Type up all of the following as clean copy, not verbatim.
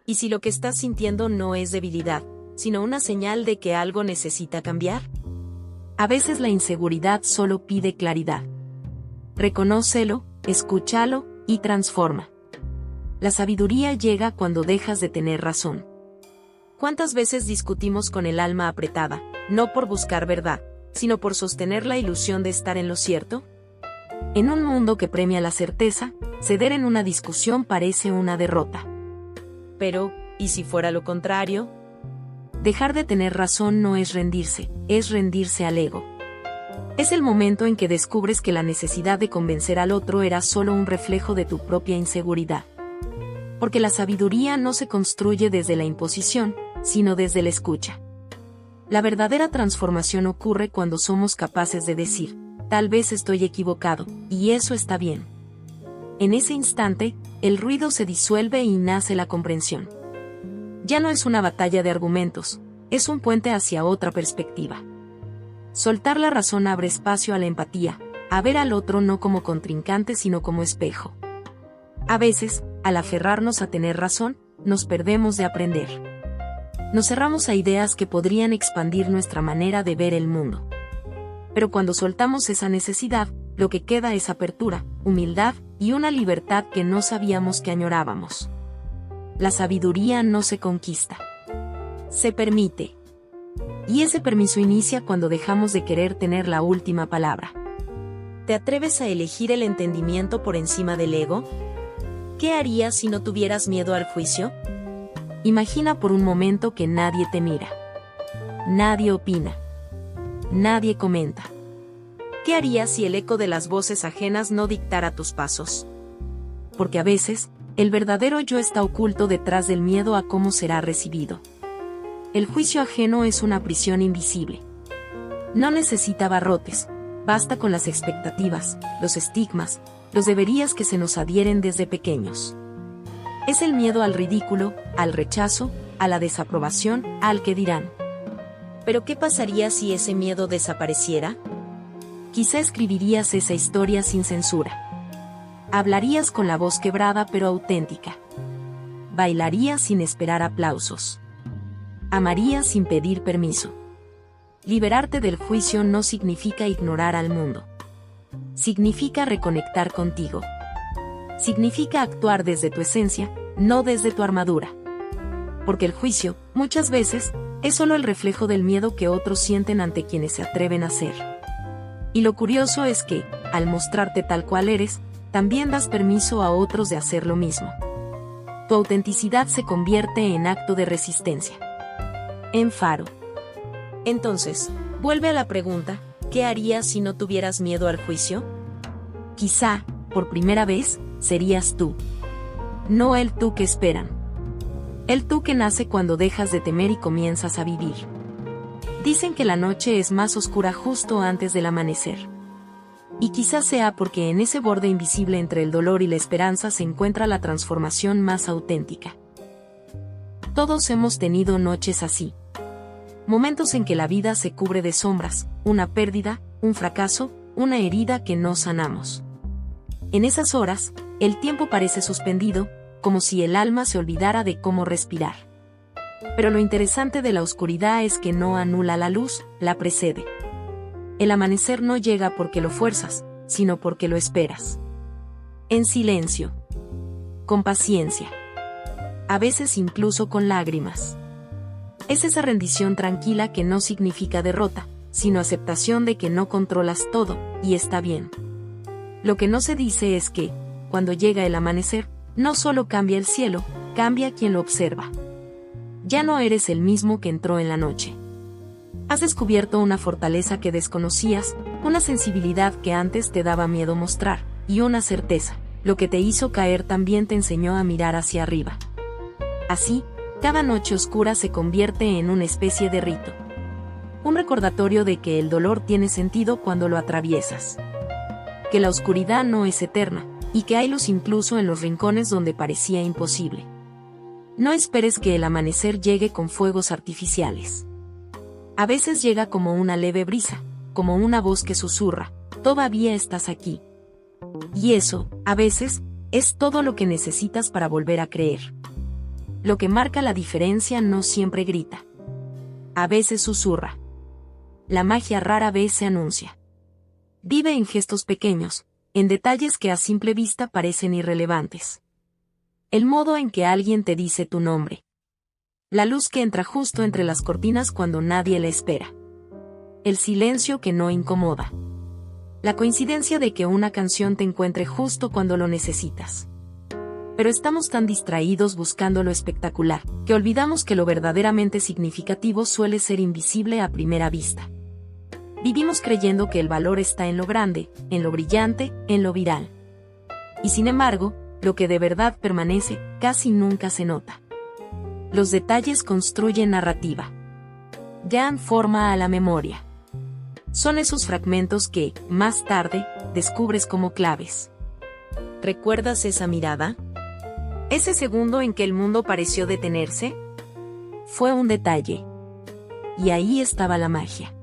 ¿Y si lo que estás sintiendo no es debilidad, sino una señal de que algo necesita cambiar? A veces la inseguridad solo pide claridad. Reconócelo, escúchalo y transforma. La sabiduría llega cuando dejas de tener razón. ¿Cuántas veces discutimos con el alma apretada, no por buscar verdad, sino por sostener la ilusión de estar en lo cierto? En un mundo que premia la certeza, ceder en una discusión parece una derrota. Pero, ¿y si fuera lo contrario? Dejar de tener razón no es rendirse al ego. Es el momento en que descubres que la necesidad de convencer al otro era solo un reflejo de tu propia inseguridad. Porque la sabiduría no se construye desde la imposición, sino desde la escucha. La verdadera transformación ocurre cuando somos capaces de decir, tal vez estoy equivocado, y eso está bien. En ese instante, el ruido se disuelve y nace la comprensión. Ya no es una batalla de argumentos, es un puente hacia otra perspectiva. Soltar la razón abre espacio a la empatía, a ver al otro no como contrincante sino como espejo. A veces, al aferrarnos a tener razón, nos perdemos de aprender. Nos cerramos a ideas que podrían expandir nuestra manera de ver el mundo. Pero cuando soltamos esa necesidad, lo que queda es apertura, humildad y una libertad que no sabíamos que añorábamos. La sabiduría no se conquista. Se permite. Y ese permiso inicia cuando dejamos de querer tener la última palabra. ¿Te atreves a elegir el entendimiento por encima del ego? ¿Qué harías si no tuvieras miedo al juicio? Imagina por un momento que nadie te mira. Nadie opina. Nadie comenta. ¿Qué harías si el eco de las voces ajenas no dictara tus pasos? Porque a veces, el verdadero yo está oculto detrás del miedo a cómo será recibido. El juicio ajeno es una prisión invisible. No necesita barrotes, basta con las expectativas, los estigmas, los deberías que se nos adhieren desde pequeños. Es el miedo al ridículo, al rechazo, a la desaprobación, al que dirán. ¿Pero qué pasaría si ese miedo desapareciera? Quizá escribirías esa historia sin censura. Hablarías con la voz quebrada pero auténtica. Bailarías sin esperar aplausos. Amarías sin pedir permiso. Liberarte del juicio no significa ignorar al mundo. Significa reconectar contigo. Significa actuar desde tu esencia, no desde tu armadura. Porque el juicio, muchas veces, es solo el reflejo del miedo que otros sienten ante quienes se atreven a ser. Y lo curioso es que, al mostrarte tal cual eres, también das permiso a otros de hacer lo mismo. Tu autenticidad se convierte en acto de resistencia. En faro. Entonces, vuelve a la pregunta, ¿qué harías si no tuvieras miedo al juicio? Quizá, por primera vez, serías tú. No el tú que esperan. El tú que nace cuando dejas de temer y comienzas a vivir. Dicen que la noche es más oscura justo antes del amanecer. Y quizás sea porque en ese borde invisible entre el dolor y la esperanza se encuentra la transformación más auténtica. Todos hemos tenido noches así. Momentos en que la vida se cubre de sombras, una pérdida, un fracaso, una herida que no sanamos. En esas horas, el tiempo parece suspendido, como si el alma se olvidara de cómo respirar. Pero lo interesante de la oscuridad es que no anula la luz, la precede. El amanecer no llega porque lo fuerzas, sino porque lo esperas. En silencio. Con paciencia. A veces incluso con lágrimas. Es esa rendición tranquila que no significa derrota, sino aceptación de que no controlas todo, y está bien. Lo que no se dice es que, cuando llega el amanecer, no solo cambia el cielo, cambia quien lo observa. Ya no eres el mismo que entró en la noche. Has descubierto una fortaleza que desconocías, una sensibilidad que antes te daba miedo mostrar, y una certeza, lo que te hizo caer también te enseñó a mirar hacia arriba. Así, cada noche oscura se convierte en una especie de rito. Un recordatorio de que el dolor tiene sentido cuando lo atraviesas. Que la oscuridad no es eterna, y que hay luz incluso en los rincones donde parecía imposible. No esperes que el amanecer llegue con fuegos artificiales. A veces llega como una leve brisa, como una voz que susurra, todavía estás aquí. Y eso, a veces, es todo lo que necesitas para volver a creer. Lo que marca la diferencia no siempre grita. A veces susurra. La magia rara vez se anuncia. Vive en gestos pequeños, en detalles que a simple vista parecen irrelevantes. El modo en que alguien te dice tu nombre. La luz que entra justo entre las cortinas cuando nadie la espera. El silencio que no incomoda. La coincidencia de que una canción te encuentre justo cuando lo necesitas. Pero estamos tan distraídos buscando lo espectacular, que olvidamos que lo verdaderamente significativo suele ser invisible a primera vista. Vivimos creyendo que el valor está en lo grande, en lo brillante, en lo viral. Y sin embargo, lo que de verdad permanece, casi nunca se nota. Los detalles construyen narrativa. Dan forma a la memoria. Son esos fragmentos que, más tarde, descubres como claves. ¿Recuerdas esa mirada? ¿Ese segundo en que el mundo pareció detenerse? Fue un detalle. Y ahí estaba la magia.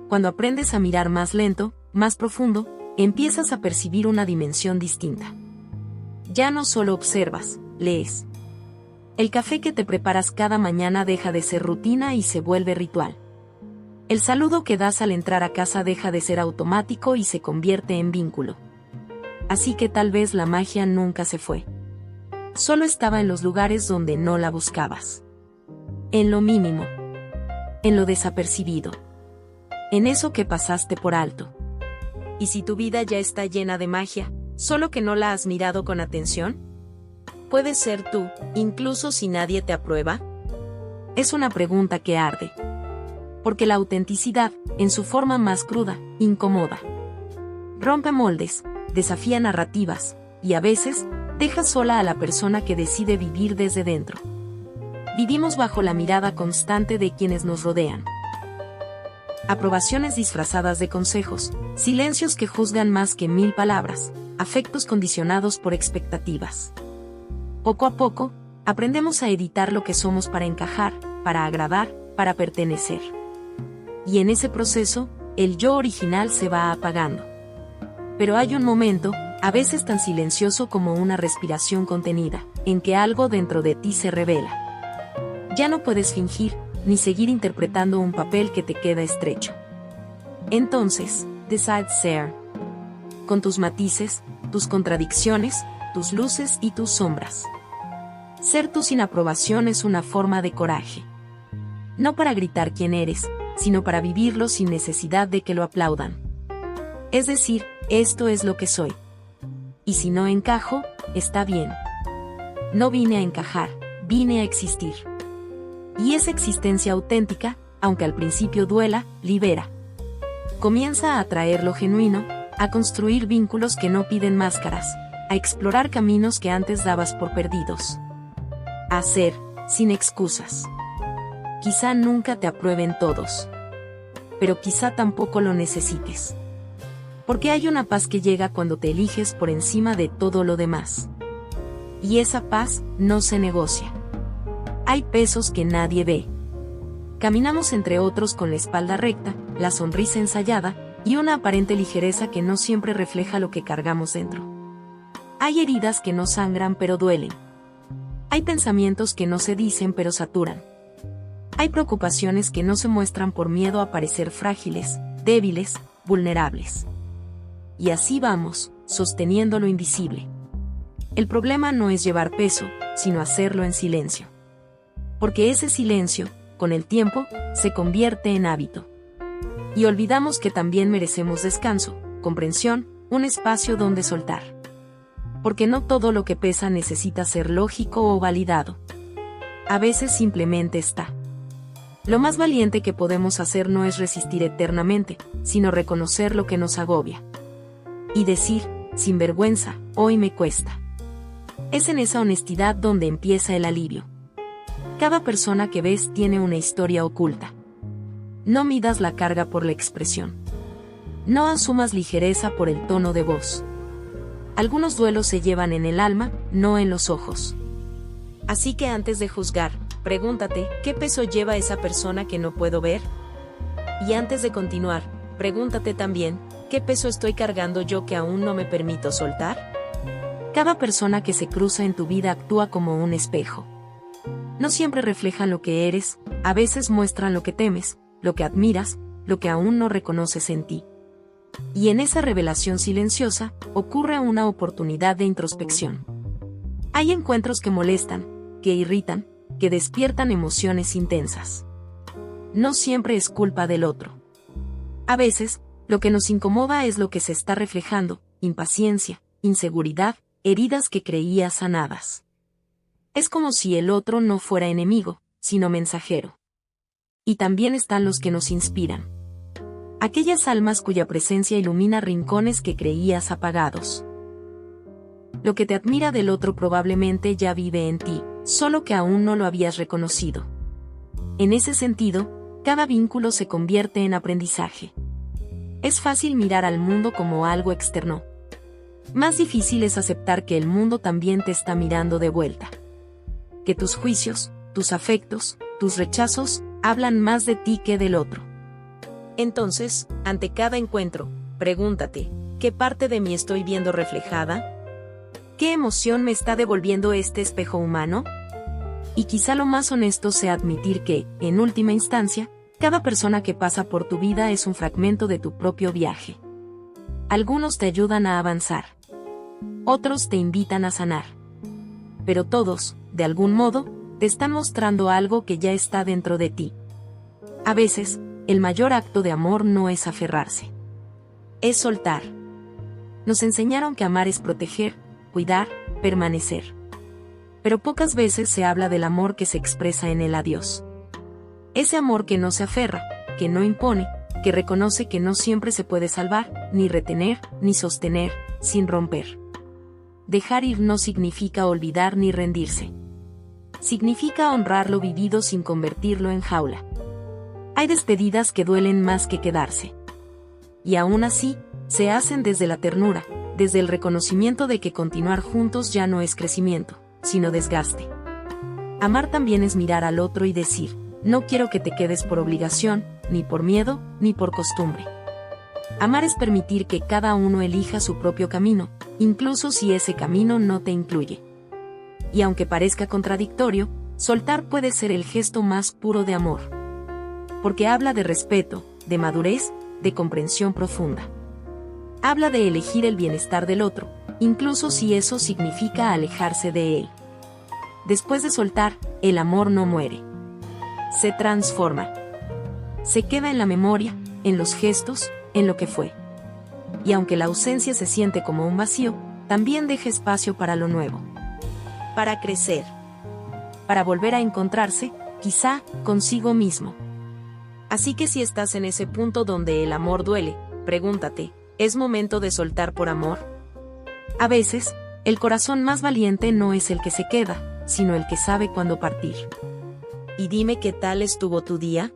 Cuando aprendes a mirar más lento, más profundo, empiezas a percibir una dimensión distinta. Ya no solo observas, lees. El café que te preparas cada mañana deja de ser rutina y se vuelve ritual. El saludo que das al entrar a casa deja de ser automático y se convierte en vínculo. Así que tal vez la magia nunca se fue. Solo estaba en los lugares donde no la buscabas. En lo mínimo. En lo desapercibido. En eso que pasaste por alto. ¿Y si tu vida ya está llena de magia, solo que no la has mirado con atención? ¿Puedes ser tú, incluso si nadie te aprueba? Es una pregunta que arde. Porque la autenticidad, en su forma más cruda, incomoda. Rompe moldes, desafía narrativas, y a veces, deja sola a la persona que decide vivir desde dentro. Vivimos bajo la mirada constante de quienes nos rodean. Aprobaciones disfrazadas de consejos, silencios que juzgan más que 1000 palabras, afectos condicionados por expectativas. Poco a poco, aprendemos a editar lo que somos para encajar, para agradar, para pertenecer. Y en ese proceso, el yo original se va apagando. Pero hay un momento, a veces tan silencioso como una respiración contenida, en que algo dentro de ti se revela. Ya no puedes fingir, ni seguir interpretando un papel que te queda estrecho. Entonces, decide ser. Con tus matices, tus contradicciones, tus luces y tus sombras. Ser tú sin aprobación es una forma de coraje. No para gritar quién eres, sino para vivirlo sin necesidad de que lo aplaudan. Es decir, esto es lo que soy. Y si no encajo, está bien. No vine a encajar, vine a existir. Y esa existencia auténtica, aunque al principio duela, libera. Comienza a atraer lo genuino, a construir vínculos que no piden máscaras, a explorar caminos que antes dabas por perdidos. A ser, sin excusas. Quizá nunca te aprueben todos. Pero quizá tampoco lo necesites. Porque hay una paz que llega cuando te eliges por encima de todo lo demás. Y esa paz no se negocia. Hay pesos que nadie ve. Caminamos entre otros con la espalda recta, la sonrisa ensayada, y una aparente ligereza que no siempre refleja lo que cargamos dentro. Hay heridas que no sangran pero duelen. Hay pensamientos que no se dicen pero saturan. Hay preocupaciones que no se muestran por miedo a parecer frágiles, débiles, vulnerables. Y así vamos, sosteniendo lo invisible. El problema no es llevar peso, sino hacerlo en silencio. Porque ese silencio, con el tiempo, se convierte en hábito. Y olvidamos que también merecemos descanso, comprensión, un espacio donde soltar. Porque no todo lo que pesa necesita ser lógico o validado. A veces simplemente está. Lo más valiente que podemos hacer no es resistir eternamente, sino reconocer lo que nos agobia. Y decir, sin vergüenza, hoy me cuesta. Es en esa honestidad donde empieza el alivio. Cada persona que ves tiene una historia oculta. No midas la carga por la expresión. No asumas ligereza por el tono de voz. Algunos duelos se llevan en el alma, no en los ojos. Así que antes de juzgar, pregúntate, ¿qué peso lleva esa persona que no puedo ver? Y antes de continuar, pregúntate también, ¿qué peso estoy cargando yo que aún no me permito soltar? Cada persona que se cruza en tu vida actúa como un espejo. No siempre reflejan lo que eres, a veces muestran lo que temes, lo que admiras, lo que aún no reconoces en ti. Y en esa revelación silenciosa, ocurre una oportunidad de introspección. Hay encuentros que molestan, que irritan, que despiertan emociones intensas. No siempre es culpa del otro. A veces, lo que nos incomoda es lo que se está reflejando: impaciencia, inseguridad, heridas que creías sanadas. Es como si el otro no fuera enemigo, sino mensajero. Y también están los que nos inspiran. Aquellas almas cuya presencia ilumina rincones que creías apagados. Lo que te admira del otro probablemente ya vive en ti, solo que aún no lo habías reconocido. En ese sentido, cada vínculo se convierte en aprendizaje. Es fácil mirar al mundo como algo externo. Más difícil es aceptar que el mundo también te está mirando de vuelta. Que tus juicios, tus afectos, tus rechazos, hablan más de ti que del otro. Entonces, ante cada encuentro, pregúntate, ¿qué parte de mí estoy viendo reflejada? ¿Qué emoción me está devolviendo este espejo humano? Y quizá lo más honesto sea admitir que, en última instancia, cada persona que pasa por tu vida es un fragmento de tu propio viaje. Algunos te ayudan a avanzar. Otros te invitan a sanar. Pero todos, de algún modo, te están mostrando algo que ya está dentro de ti. A veces, el mayor acto de amor no es aferrarse. Es soltar. Nos enseñaron que amar es proteger, cuidar, permanecer. Pero pocas veces se habla del amor que se expresa en el adiós. Ese amor que no se aferra, que no impone, que reconoce que no siempre se puede salvar, ni retener, ni sostener, sin romper. Dejar ir no significa olvidar ni rendirse. Significa honrar lo vivido sin convertirlo en jaula. Hay despedidas que duelen más que quedarse. Y aún así, se hacen desde la ternura, desde el reconocimiento de que continuar juntos ya no es crecimiento, sino desgaste. Amar también es mirar al otro y decir: no quiero que te quedes por obligación, ni por miedo, ni por costumbre. Amar es permitir que cada uno elija su propio camino, incluso si ese camino no te incluye. Y aunque parezca contradictorio, soltar puede ser el gesto más puro de amor. Porque habla de respeto, de madurez, de comprensión profunda. Habla de elegir el bienestar del otro, incluso si eso significa alejarse de él. Después de soltar, el amor no muere. Se transforma. Se queda en la memoria, en los gestos, en lo que fue. Y aunque la ausencia se siente como un vacío, también deja espacio para lo nuevo. Para crecer. Para volver a encontrarse, quizá, consigo mismo. Así que si estás en ese punto donde el amor duele, pregúntate, ¿es momento de soltar por amor? A veces, el corazón más valiente no es el que se queda, sino el que sabe cuándo partir. Y dime, ¿qué tal estuvo tu día?